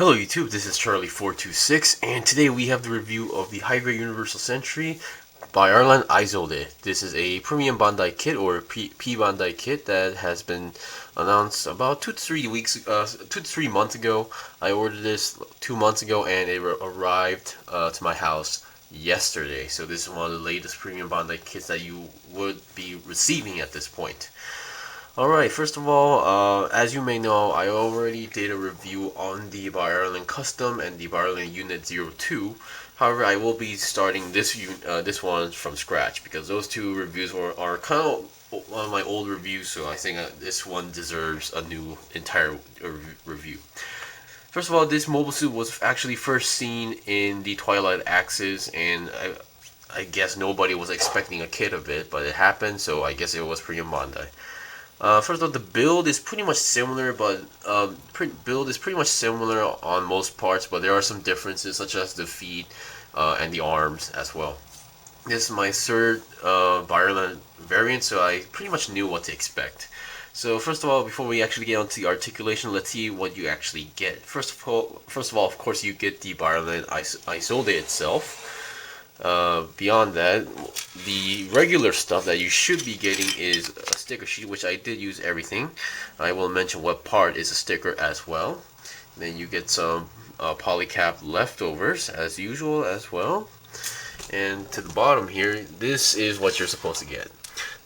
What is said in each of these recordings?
Hello YouTube, this is Charlie426, and today we have the review of the High Grade Universal Sentry Byarlant Isolde. This is a premium Bandai kit, or P-Bandai kit, that has been announced about 2 to 3 months ago. I ordered this 2 months ago, and it arrived to my house yesterday. So this is one of the latest premium Bandai kits that you would be receiving at this point. Alright, first of all, as you may know, I already did a review on the Byarlant Custom and the Byarlant Unit 02. However, I will be starting this one from scratch, because those two reviews are kind of one of my old reviews, so I think this one deserves a new entire review. First of all, this mobile suit was actually first seen in the Twilight Axis, and I guess nobody was expecting a kit of it, but it happened, so I guess it was premium Bandai. First of all, the build is pretty much similar, but build is pretty much similar on most parts, but there are some differences, such as the feet and the arms as well. This is my third Byarlant variant, so I pretty much knew what to expect. So first of all, before we actually get onto the articulation, let's see what you actually get. First of all, of course, you get the Byarlant Isolde itself. Beyond that, the regular stuff that you should be getting is a sticker sheet, which I did use everything. I will mention what part is a sticker as well. Then you get some polycap leftovers as usual as well. And to the bottom here, this is what you're supposed to get.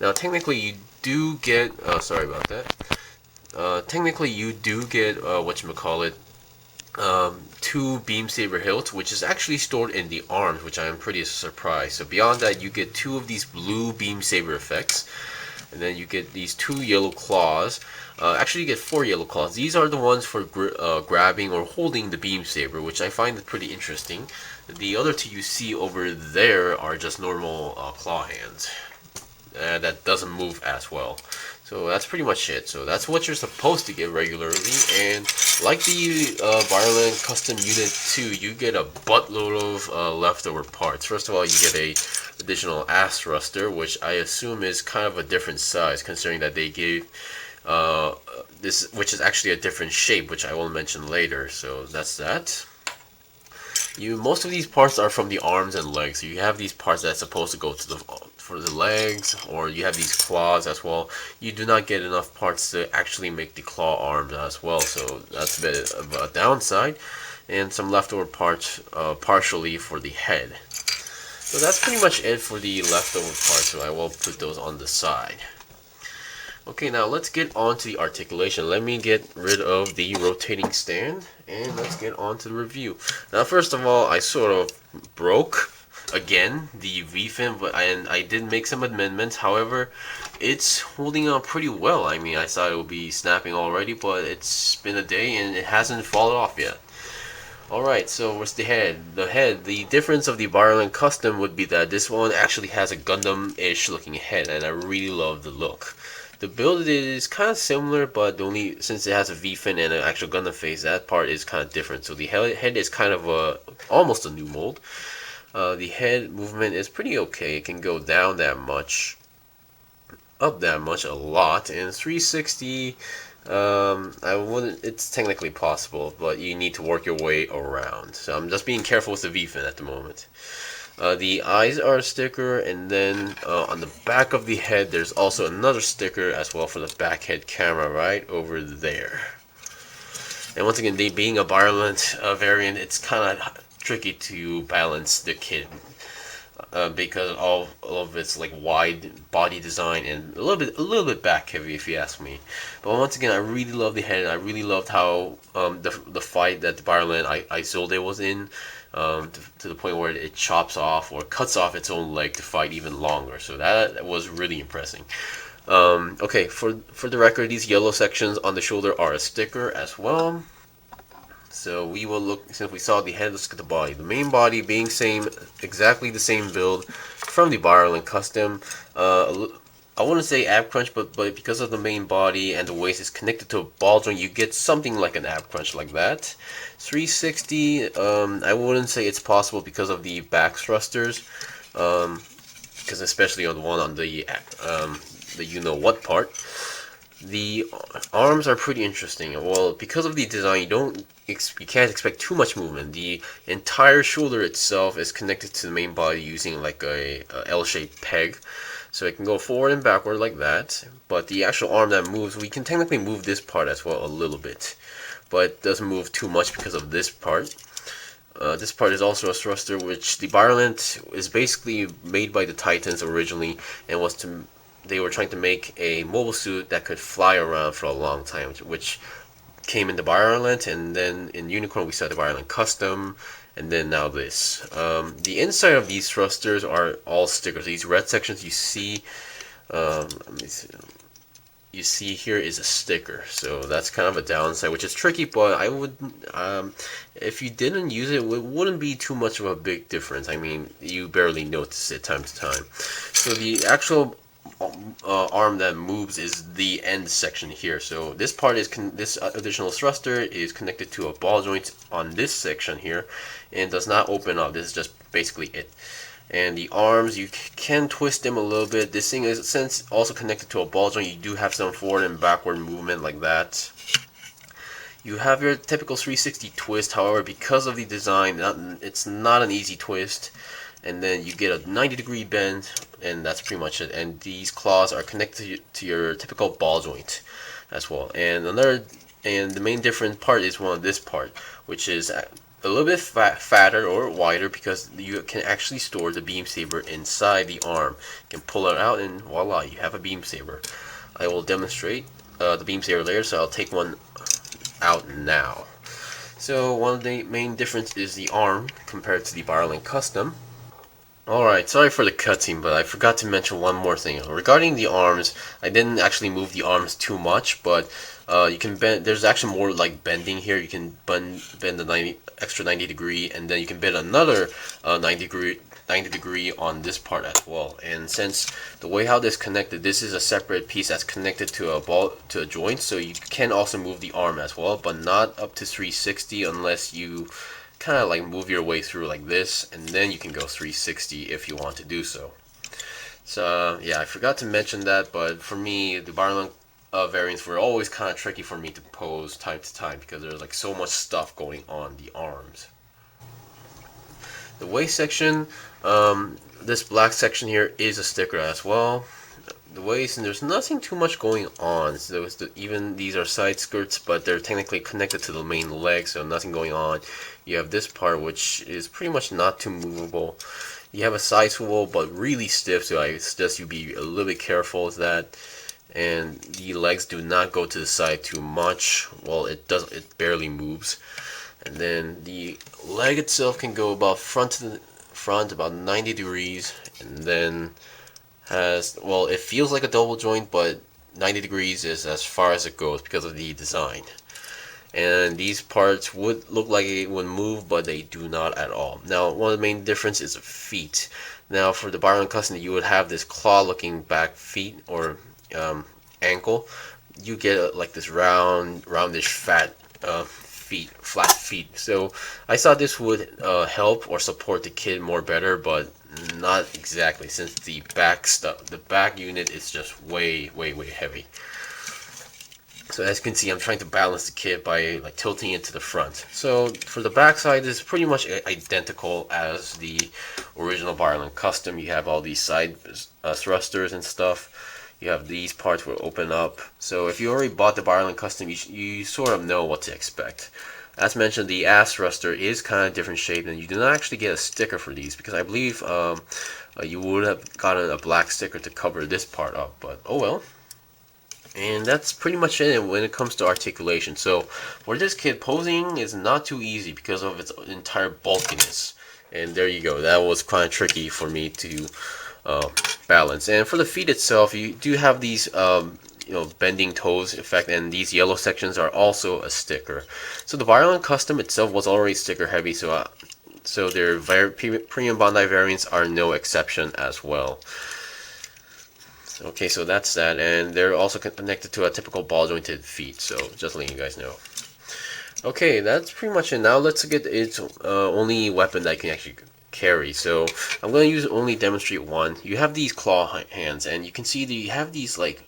Now technically you do get, sorry about that. Technically you do get whatchamacallit, 2 Beam Saber Hilts, which is actually stored in the arms, which I am pretty surprised. So beyond that, you get 2 of these blue Beam Saber effects, and then you get these 2 yellow claws. Actually, you get 4 yellow claws. These are the ones for grabbing or holding the Beam Saber, which I find pretty interesting. The other 2 you see over there are just normal claw hands. That doesn't move as well. So that's pretty much it. So that's what you're supposed to get regularly, and like the Byarlant Custom Unit 2, you get a buttload of leftover parts. First of all, you get a additional ass thruster, which I assume is kind of a different size, considering that they gave this, which is actually a different shape, which I will mention later. So that's that. Most of these parts are from the arms and legs. So you have these parts that's supposed to go to for the legs, or you have these claws as well. You do not get enough parts to actually make the claw arms as well, so that's a bit of a downside. And some leftover parts partially for the head. So that's pretty much it for the leftover parts, so I will put those on the side. Okay, now let's get on to the articulation. Let me get rid of the rotating stand, and let's get on to the review. Now, first of all, I sort of broke, again, the V-fin, and I did make some amendments. However, it's holding on pretty well. I mean, I thought it would be snapping already, but it's been a day, and it hasn't fallen off yet. Alright, so what's the head? The difference of the Byarlant Custom would be that this one actually has a Gundam-ish looking head, and I really love the look. The build is kind of similar, but since it has a V-fin and an actual Gundam face, that part is kind of different. So the head is kind of almost a new mold. The head movement is pretty okay. It can go down that much, up that much a lot, and 360. It's technically possible, but you need to work your way around. So I'm just being careful with the V-fin at the moment. The eyes are a sticker, and then on the back of the head there's also another sticker as well for the back head camera right over there. And once again, being a Byarlant variant, it's kind of tricky to balance the kit because all of its like wide body design and a little bit back heavy, if you ask me. But once again, I really love the head. I really loved how the fight that the Byarlant Isolde was in, to the point where it chops off or cuts off its own leg to fight even longer. So that was really impressive. Okay, for the record, these yellow sections on the shoulder are a sticker as well. So we will look, since we saw the head, let's look at the body. The main body being exactly the same build from the Byarlant Custom. I wouldn't say ab crunch, but because of the main body and the waist is connected to a ball joint, you get something like an ab crunch like that. 360, I wouldn't say it's possible because of the back thrusters, because especially on the one on the you know what part. The arms are pretty interesting. Well, because of the design, you can't expect too much movement. The entire shoulder itself is connected to the main body using like a L-shaped peg, so it can go forward and backward like that. But the actual arm that moves, we can technically move this part as well a little bit, but it doesn't move too much because of this part. This part is also a thruster, which the Byarlant is basically made by the Titans originally, and they were trying to make a mobile suit that could fly around for a long time, which came in the Byarlant, and then in Unicorn we saw the Byarlant Custom, and then now this. The inside of these thrusters are all stickers. These red sections let me see, you see here is a sticker, so that's kind of a downside, which is tricky, but I would, if you didn't use it, it wouldn't be too much of a big difference. I mean, you barely notice it time to time. So the actual arm that moves is the end section here. So this part is this additional thruster is connected to a ball joint on this section here, and does not open up. This is just basically it. And the arms, you can twist them a little bit. This thing is, since also connected to a ball joint, you do have some forward and backward movement like that. You have your typical 360 twist, however, because of the design, it's not an easy twist. And then you get a 90-degree bend, and that's pretty much it. And these claws are connected to your typical ball joint as well. And the main different part is this part, which is a little bit fatter or wider, because you can actually store the beam saber inside the arm. You can pull it out and voila, you have a beam saber. I will demonstrate the beam saber later, so I'll take one out now. So one of the main difference is the arm compared to the Byarlant Custom. Alright, sorry for the cutscene, but I forgot to mention one more thing. Regarding the arms, I didn't actually move the arms too much, but you can bend. There's actually more like bending here. You can bend the extra 90 degree, and then you can bend another 90 degree on this part as well. And since the way how this connected, this is a separate piece that's connected to a joint, so you can also move the arm as well, but not up to 360 unless you kind of like move your way through like this, and then you can go 360 if you want to do so. So yeah, I forgot to mention that, but for me, the Byarlant variants were always kind of tricky for me to pose time to time because there's like so much stuff going on the arms. The waist section, this black section here is a sticker as well. The waist, and there's nothing too much going on. So even these are side skirts, but they're technically connected to the main leg, so nothing going on. You have this part, which is pretty much not too movable. You have a side swivel, but really stiff, so I suggest you be a little bit careful with that. And the legs do not go to the side too much. Well, it does. It barely moves. And then the leg itself can go about front to the front, about 90 degrees, and then has, well, it feels like a double joint, but 90 degrees is as far as it goes because of the design. And these parts would look like it would move, but they do not at all. Now, one of the main difference is the feet. Now, for the Byarlant Custom, you would have this claw-looking back feet or ankle. You get like this roundish, fat flat feet. So I thought this would help or support the kid more better, but not exactly, since the back unit is just way heavy. So as you can see, I'm trying to balance the kit by like tilting it to the front. So for the back side, it's pretty much identical as the original Byarlant Custom. You have all these side thrusters and stuff. You have these parts will open up. So if you already bought the Byarlant Custom, you sort of know what to expect. As mentioned, the ass thruster is kind of different shape, and you do not actually get a sticker for these, because I believe you would have gotten a black sticker to cover this part up, but oh well. And that's pretty much it when it comes to articulation. So for this kid, posing is not too easy because of its entire bulkiness. And there you go. That was kind of tricky for me to balance. And for the feet itself, you do have these bending toes effect, and these yellow sections are also a sticker. So the Byarlant Custom itself was already sticker heavy, so their premium Bandai variants are no exception as well. Okay, so that's that, and they're also connected to a typical ball jointed feet, so just letting you guys know. Okay, that's pretty much it. Now let's get its only weapon that I can actually carry. So I'm going to only demonstrate one. You have these claw hands, and you can see that you have these like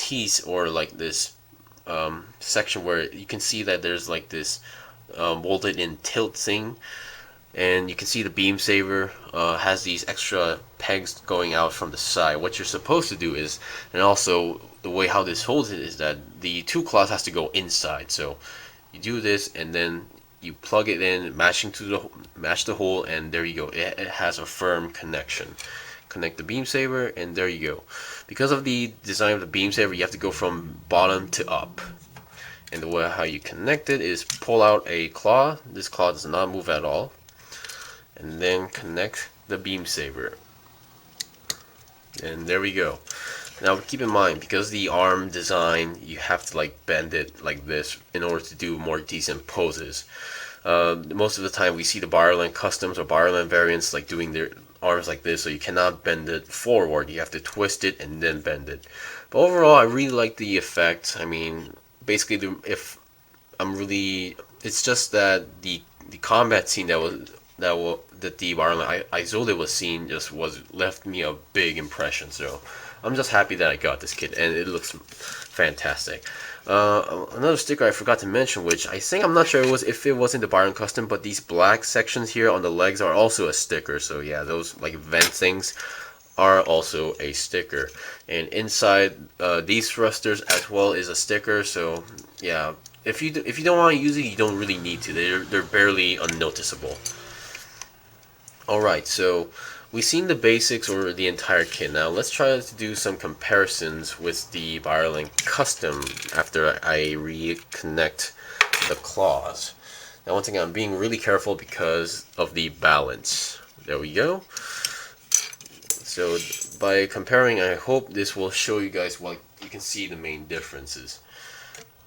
teeth or like this section where you can see that there's like this molded in tilt thing, and you can see the beam saber has these extra pegs going out from the side. What you're supposed to do is, and also the way how this holds it is that the two claws has to go inside. So you do this and then you plug it in, match the hole, and there you go. It has a firm connection. Connect the beam saber, and there you go. Because of the design of the beam saber, you have to go from bottom to up. And the way how you connect it is pull out a claw. This claw does not move at all. And then connect the beam saber. And there we go. Now keep in mind, because the arm design, you have to like bend it like this in order to do more decent poses. Most of the time we see the Byarlant Customs or Byarlant variants like doing their arms like this, so you cannot bend it forward. You have to twist it and then bend it. But overall, I really like the effect. I mean, basically, it's just that the combat scene that the Byarlant Isolde was seeing left me a big impression. So I'm just happy that I got this kit, and it looks fantastic. Another sticker I forgot to mention, which I think, I'm not sure if it was in the Byarlant Custom, but these black sections here on the legs are also a sticker. So yeah, those like vent things are also a sticker, and inside these thrusters as well is a sticker. So yeah, if you don't want to use it, you don't really need to. They're barely unnoticeable. Alright, so we've seen the basics or the entire kit. Now let's try to do some comparisons with the Byarlant Custom after I reconnect the claws. Now once again, I'm being really careful because of the balance. There we go. So by comparing, I hope this will show you guys what you can see the main differences.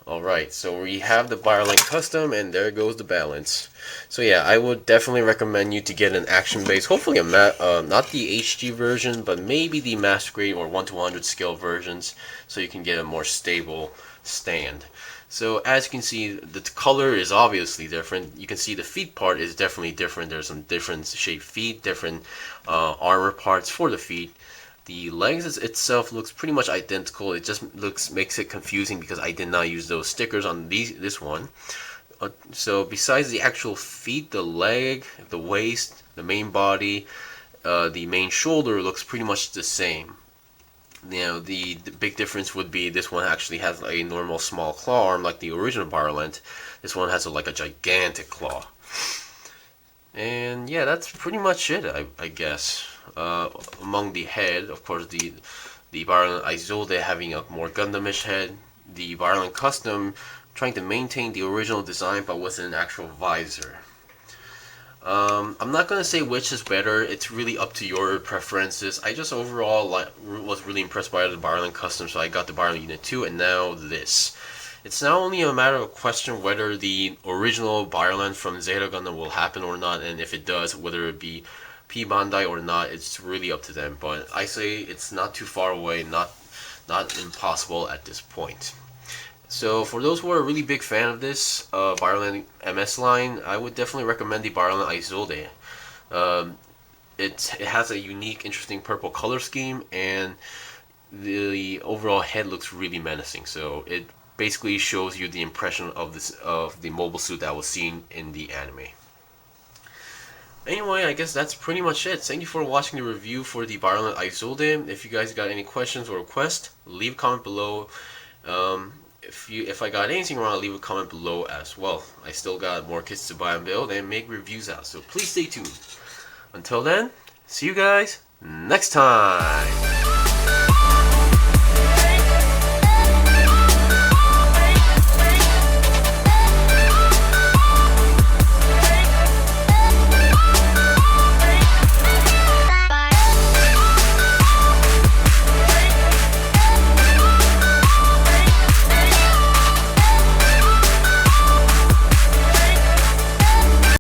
Alright, so we have the Byarlant Custom, and there goes the balance. So yeah, I would definitely recommend you to get an action base, hopefully not the HG version, but maybe the master grade or 1/100 scale versions, so you can get a more stable stand. So as you can see, the color is obviously different. You can see the feet part is definitely different. There's some different shaped feet, different armor parts for the feet. The legs itself looks pretty much identical. It just makes it confusing because I did not use those stickers on this one. So besides the actual feet, the leg, the waist, the main body, the main shoulder looks pretty much the same. You know, the big difference would be this one actually has a normal small claw arm like the original Byarlant. This one has like a gigantic claw. And yeah, that's pretty much it, I guess. Among the head, of course, the Byarlant Isolde having a more Gundamish head, the Byarlant Custom trying to maintain the original design but with an actual visor. I'm not gonna say which is better. It's really up to your preferences. I just overall was really impressed by the Byarlant Custom, so I got the Byarlant Unit 2, and now this. It's now only a matter of question whether the original Byarlant from Zeta Gundam will happen or not, and if it does, whether it be P-Bandai or not, it's really up to them. But I say it's not too far away, not impossible at this point. So for those who are a really big fan of this Byarlant MS line, I would definitely recommend the Byarlant Isolde. It has a unique, interesting purple color scheme, and the overall head looks really menacing. So it basically shows you the impression of the mobile suit that was seen in the anime. Anyway, I guess that's pretty much it. Thank you for watching the review for the Byarlant Isolde. If you guys got any questions or requests, leave a comment below. If I got anything wrong, leave a comment below as well. I still got more kits to buy and build and make reviews out, so please stay tuned. Until then, see you guys next time.